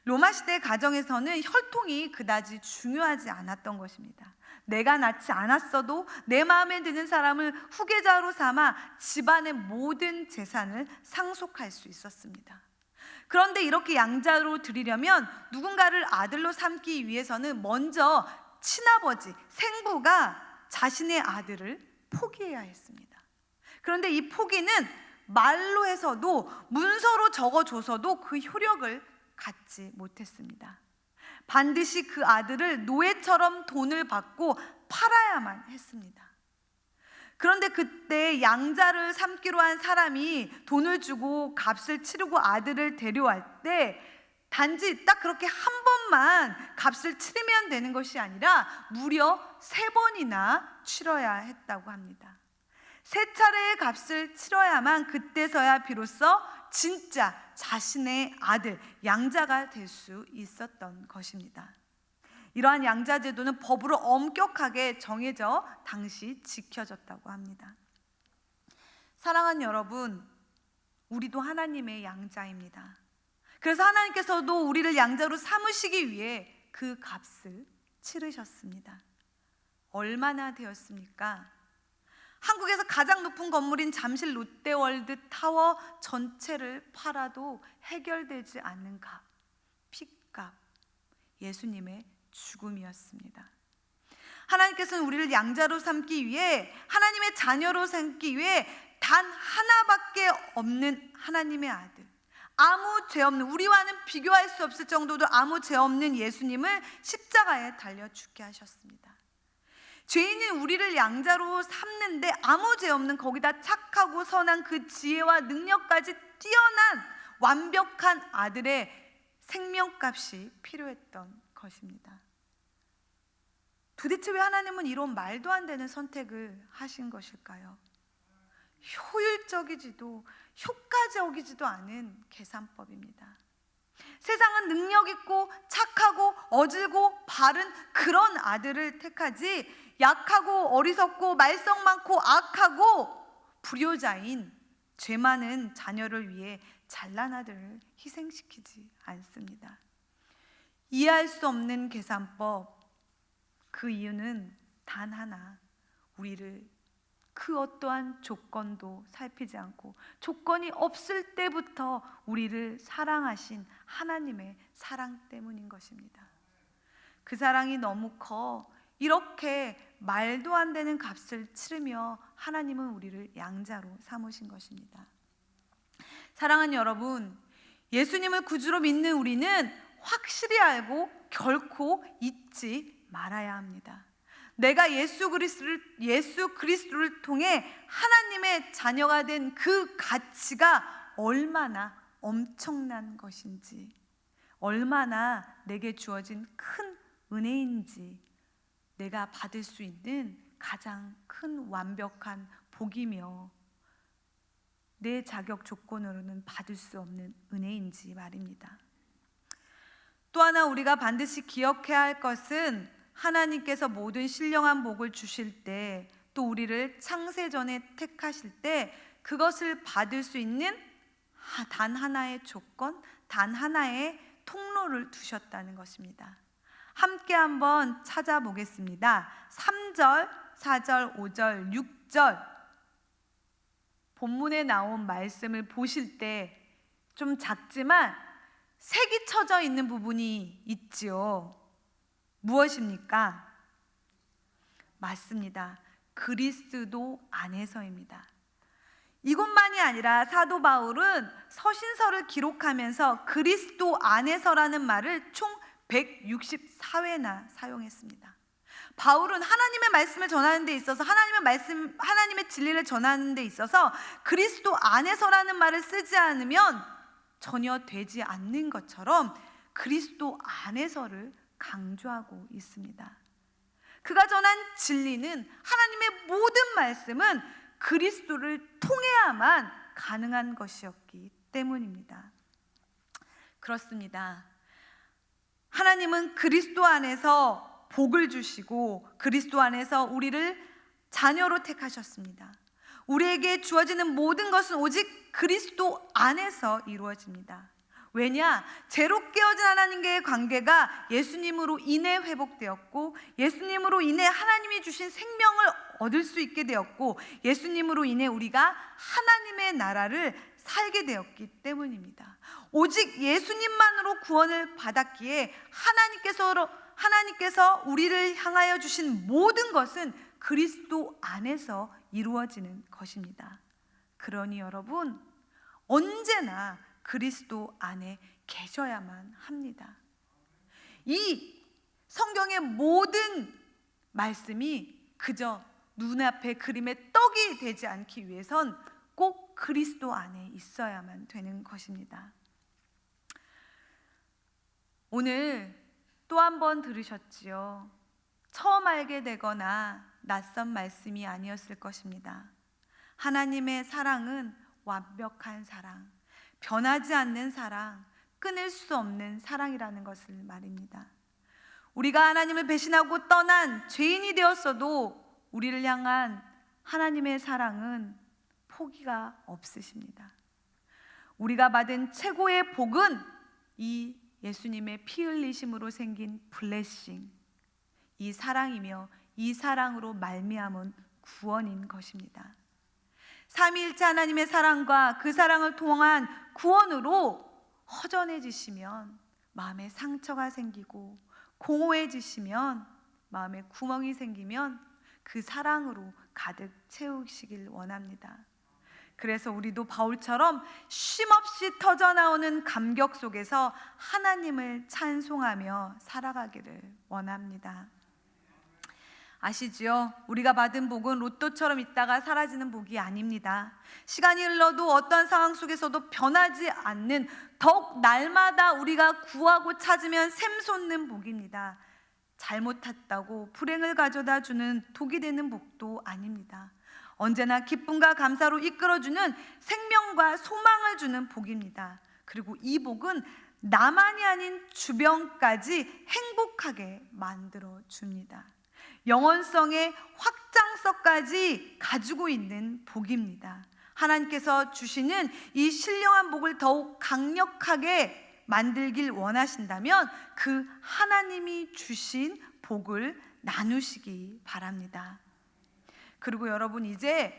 로마 시대 가정에서는 혈통이 그다지 중요하지 않았던 것입니다. 내가 낳지 않았어도 내 마음에 드는 사람을 후계자로 삼아 집안의 모든 재산을 상속할 수 있었습니다. 그런데 이렇게 양자로 드리려면 누군가를 아들로 삼기 위해서는 먼저 친아버지, 생부가 자신의 아들을 포기해야 했습니다. 그런데 이 포기는 말로 해서도, 문서로 적어줘서도 그 효력을 갖지 못했습니다. 반드시 그 아들을 노예처럼 돈을 받고 팔아야만 했습니다. 그런데 그때 양자를 삼기로 한 사람이 돈을 주고 값을 치르고 아들을 데려갈 때 단지 딱 그렇게 한 번만 값을 치르면 되는 것이 아니라 무려 3번이나 치러야 했다고 합니다. 3차례의 값을 치러야만 그때서야 비로소 진짜 자신의 아들, 양자가 될 수 있었던 것입니다. 이러한 양자 제도는 법으로 엄격하게 정해져 당시 지켜졌다고 합니다. 사랑하는 여러분, 우리도 하나님의 양자입니다. 그래서 하나님께서도 우리를 양자로 삼으시기 위해 그 값을 치르셨습니다. 얼마나 되었습니까? 한국에서 가장 높은 건물인 잠실 롯데월드 타워 전체를 팔아도 해결되지 않는 값, 핏값, 예수님의 죽음이었습니다. 하나님께서는 우리를 양자로 삼기 위해, 하나님의 자녀로 삼기 위해 단 하나밖에 없는 하나님의 아들, 아무 죄 없는, 우리와는 비교할 수 없을 정도로 아무 죄 없는 예수님을 십자가에 달려 죽게 하셨습니다. 죄인은 우리를 양자로 삼는데 아무 죄 없는, 거기다 착하고 선한 그 지혜와 능력까지 뛰어난 완벽한 아들의 생명값이 필요했던 것입니다. 도대체 왜 하나님은 이런 말도 안 되는 선택을 하신 것일까요? 효율적이지도 효과적이지도 않은 계산법입니다. 세상은 능력 있고 착하고 어질고 바른 그런 아들을 택하지, 약하고 어리석고 말썽 많고 악하고 불효자인 죄 많은 자녀를 위해 잘난 아들을 희생시키지 않습니다. 이해할 수 없는 계산법, 그 이유는 단 하나, 우리를 그 어떠한 조건도 살피지 않고 조건이 없을 때부터 우리를 사랑하신 하나님의 사랑 때문인 것입니다. 그 사랑이 너무 커 이렇게 말도 안 되는 값을 치르며 하나님은 우리를 양자로 삼으신 것입니다. 사랑하는 여러분, 예수님을 구주로 믿는 우리는 확실히 알고 결코 잊지 말아야 합니다. 내가 예수 그리스도를 통해 하나님의 자녀가 된 그 가치가 얼마나 엄청난 것인지, 얼마나 내게 주어진 큰 은혜인지, 내가 받을 수 있는 가장 큰 완벽한 복이며 내 자격 조건으로는 받을 수 없는 은혜인지 말입니다. 또 하나 우리가 반드시 기억해야 할 것은 하나님께서 모든 신령한 복을 주실 때, 또 우리를 창세전에 택하실 때 그것을 받을 수 있는 단 하나의 조건, 단 하나의 통로를 두셨다는 것입니다. 함께 한번 찾아보겠습니다. 3절, 4절, 5절, 6절 본문에 나온 말씀을 보실 때 좀 작지만 색이 쳐져 있는 부분이 있지요. 무엇입니까? 맞습니다. 그리스도 안에서입니다. 이것만이 아니라 사도 바울은 서신서를 기록하면서 그리스도 안에서라는 말을 총 164회나 사용했습니다. 바울은 하나님의 말씀을 전하는 데 있어서, 하나님의 진리를 전하는 데 있어서 그리스도 안에서라는 말을 쓰지 않으면 전혀 되지 않는 것처럼 그리스도 안에서를 강조하고 있습니다. 그가 전한 진리는, 하나님의 모든 말씀은 그리스도를 통해야만 가능한 것이었기 때문입니다. 그렇습니다. 하나님은 그리스도 안에서 복을 주시고 그리스도 안에서 우리를 자녀로 택하셨습니다. 우리에게 주어지는 모든 것은 오직 그리스도 안에서 이루어집니다. 왜냐? 죄로 깨어진 하나님과의 관계가 예수님으로 인해 회복되었고, 예수님으로 인해 하나님이 주신 생명을 얻을 수 있게 되었고, 예수님으로 인해 우리가 하나님의 나라를 살게 되었기 때문입니다. 오직 예수님만으로 구원을 받았기에 하나님께서 우리를 향하여 주신 모든 것은 그리스도 안에서 이루어지는 것입니다. 그러니 여러분, 언제나 그리스도 안에 계셔야만 합니다. 이 성경의 모든 말씀이 그저 눈앞의 그림의 떡이 되지 않기 위해선 꼭 그리스도 안에 있어야만 되는 것입니다. 오늘 또 한 번 들으셨지요. 처음 알게 되거나 낯선 말씀이 아니었을 것입니다. 하나님의 사랑은 완벽한 사랑, 변하지 않는 사랑, 끊을 수 없는 사랑이라는 것을 말입니다. 우리가 하나님을 배신하고 떠난 죄인이 되었어도 우리를 향한 하나님의 사랑은 포기가 없으십니다. 우리가 받은 최고의 복은 이 예수님의 피 흘리심으로 생긴 블레싱, 이 사랑이며 이 사랑으로 말미암은 구원인 것입니다. 삼위일체 하나님의 사랑과 그 사랑을 통한 구원으로 허전해지시면, 마음에 상처가 생기고 공허해지시면, 마음에 구멍이 생기면 그 사랑으로 가득 채우시길 원합니다. 그래서 우리도 바울처럼 쉼없이 터져나오는 감격 속에서 하나님을 찬송하며 살아가기를 원합니다. 아시지요? 우리가 받은 복은 로또처럼 있다가 사라지는 복이 아닙니다. 시간이 흘러도 어떤 상황 속에서도 변하지 않는, 더욱 날마다 우리가 구하고 찾으면 샘솟는 복입니다. 잘못했다고 불행을 가져다 주는 독이 되는 복도 아닙니다. 언제나 기쁨과 감사로 이끌어주는 생명과 소망을 주는 복입니다. 그리고 이 복은 나만이 아닌 주변까지 행복하게 만들어 줍니다. 영원성의 확장성까지 가지고 있는 복입니다. 하나님께서 주시는 이 신령한 복을 더욱 강력하게 만들길 원하신다면 그 하나님이 주신 복을 나누시기 바랍니다. 그리고 여러분, 이제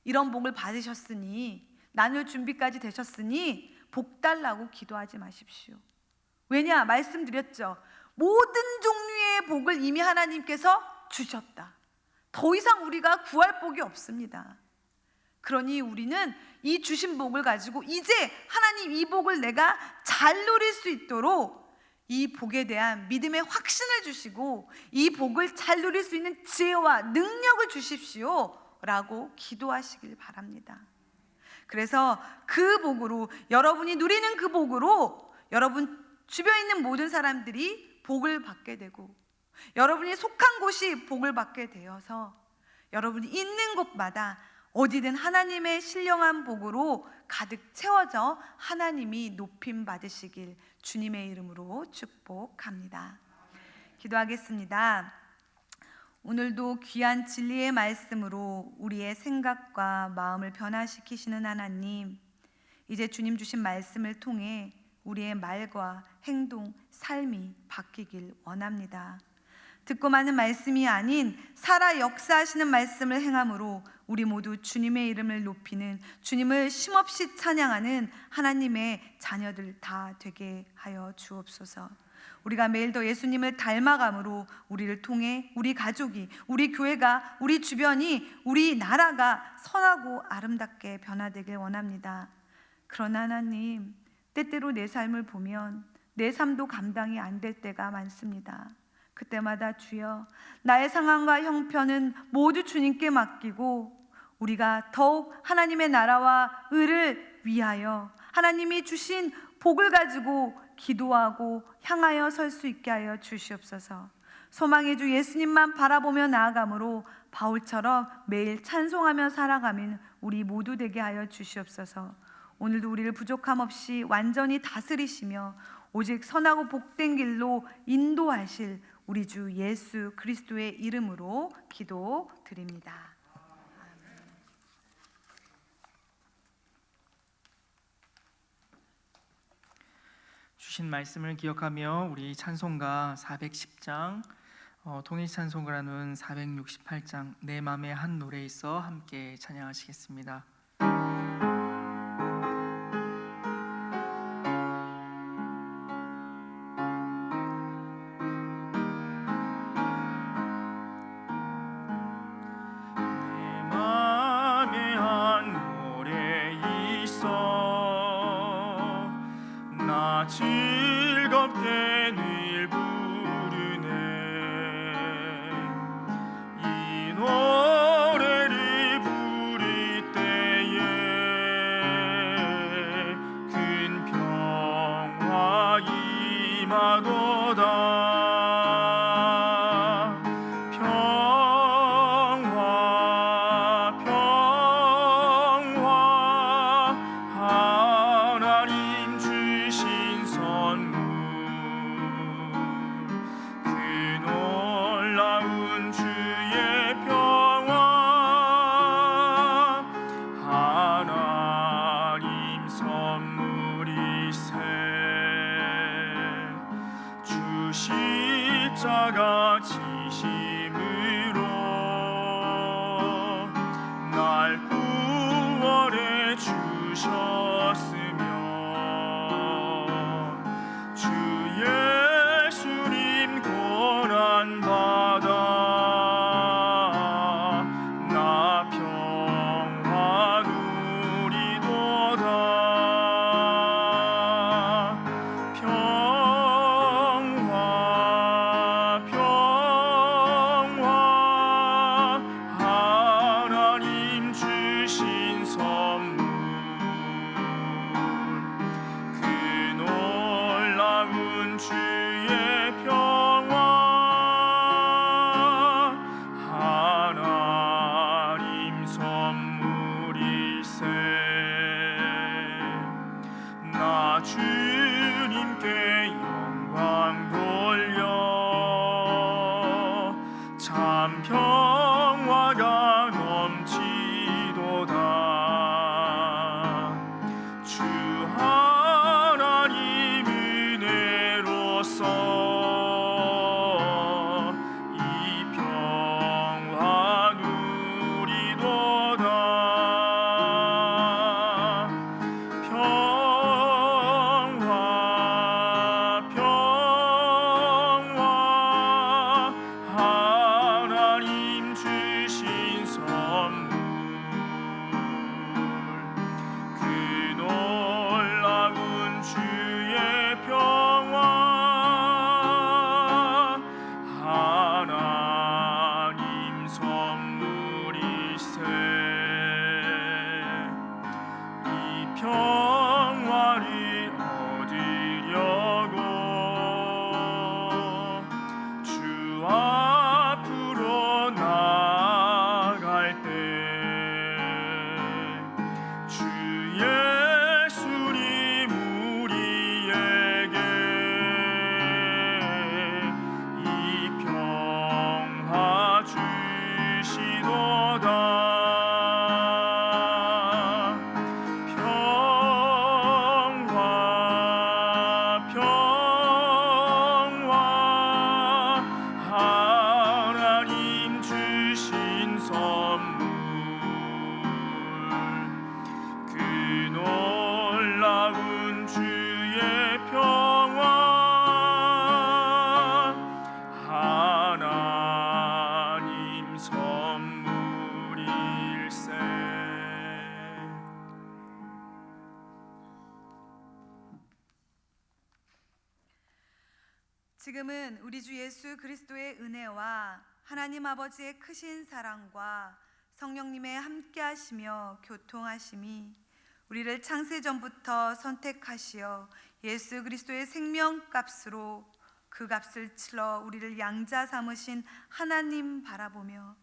이런 복을 받으셨으니, 나눌 준비까지 되셨으니 복 달라고 기도하지 마십시오. 왜냐? 말씀드렸죠. 모든 종류의 구원의 복을 이미 하나님께서 주셨다. 더 이상 우리가 구할 복이 없습니다. 그러니 우리는 이 주신 복을 가지고 이제 하나님 이 복을 내가 잘 누릴 수 있도록 이 복에 대한 믿음의 확신을 주시고 이 복을 잘 누릴 수 있는 지혜와 능력을 주십시오 라고 기도하시길 바랍니다. 그래서 그 복으로, 여러분이 누리는 그 복으로 여러분 주변에 있는 모든 사람들이 복을 받게 되고 여러분이 속한 곳이 복을 받게 되어서 여러분이 있는 곳마다 어디든 하나님의 신령한 복으로 가득 채워져 하나님이 높임 받으시길 주님의 이름으로 축복합니다. 기도하겠습니다. 오늘도 귀한 진리의 말씀으로 우리의 생각과 마음을 변화시키시는 하나님, 이제 주님 주신 말씀을 통해 우리의 말과 행동, 삶이 바뀌길 원합니다. 듣고 마는 말씀이 아닌 살아 역사하시는 말씀을 행함으로 우리 모두 주님의 이름을 높이는, 주님을 쉼없이 찬양하는 하나님의 자녀들 다 되게 하여 주옵소서. 우리가 매일 더 예수님을 닮아감으로 우리를 통해 우리 가족이, 우리 교회가, 우리 주변이, 우리 나라가 선하고 아름답게 변화되길 원합니다. 그러나 하나님, 때때로 내 삶을 보면 내 삶도 감당이 안 될 때가 많습니다. 그때마다 주여, 나의 상황과 형편은 모두 주님께 맡기고 우리가 더욱 하나님의 나라와 의를 위하여 하나님이 주신 복을 가지고 기도하고 향하여 설 수 있게 하여 주시옵소서. 소망의 주 예수님만 바라보며 나아감으로 바울처럼 매일 찬송하며 살아가는 우리 모두 되게 하여 주시옵소서. 오늘도 우리를 부족함 없이 완전히 다스리시며 오직 선하고 복된 길로 인도하실 우리 주 예수 그리스도의 이름으로 기도드립니다. 주신 말씀을 기억하며 우리 찬송가 410장, 통일 찬송가라는 468장 내 맘의 한 노래에 있어 함께 찬양하시겠습니다. 즐겁게 늘 부르네. 이 노래를 부를 때에 큰 평화 임하도다. 십자가 지심으로 날 구원해 주셨으며 주 예수님 고난받아 나 평화 누리도다. 주님께 영광 돌려 참 평화가 넘치도다. 주 하나님 은혜로서 이 평화 누리도다. 평화 지금은 우리 주 예수 그리스도의 은혜와 하나님 아버지의 크신 사랑과 성령님의 함께하시며 교통하심이 우리를 창세전부터 선택하시어 예수 그리스도의 생명값으로 그 값을 치러 우리를 양자 삼으신 하나님 바라보며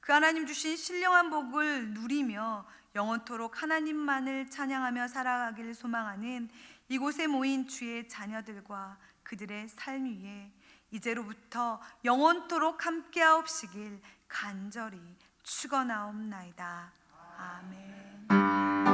그 하나님 주신 신령한 복을 누리며 영원토록 하나님만을 찬양하며 살아가길 소망하는 이곳에 모인 주의 자녀들과 그들의 삶 위에 이제로부터 영원토록 함께하옵시길 간절히 축원하옵나이다. 아멘.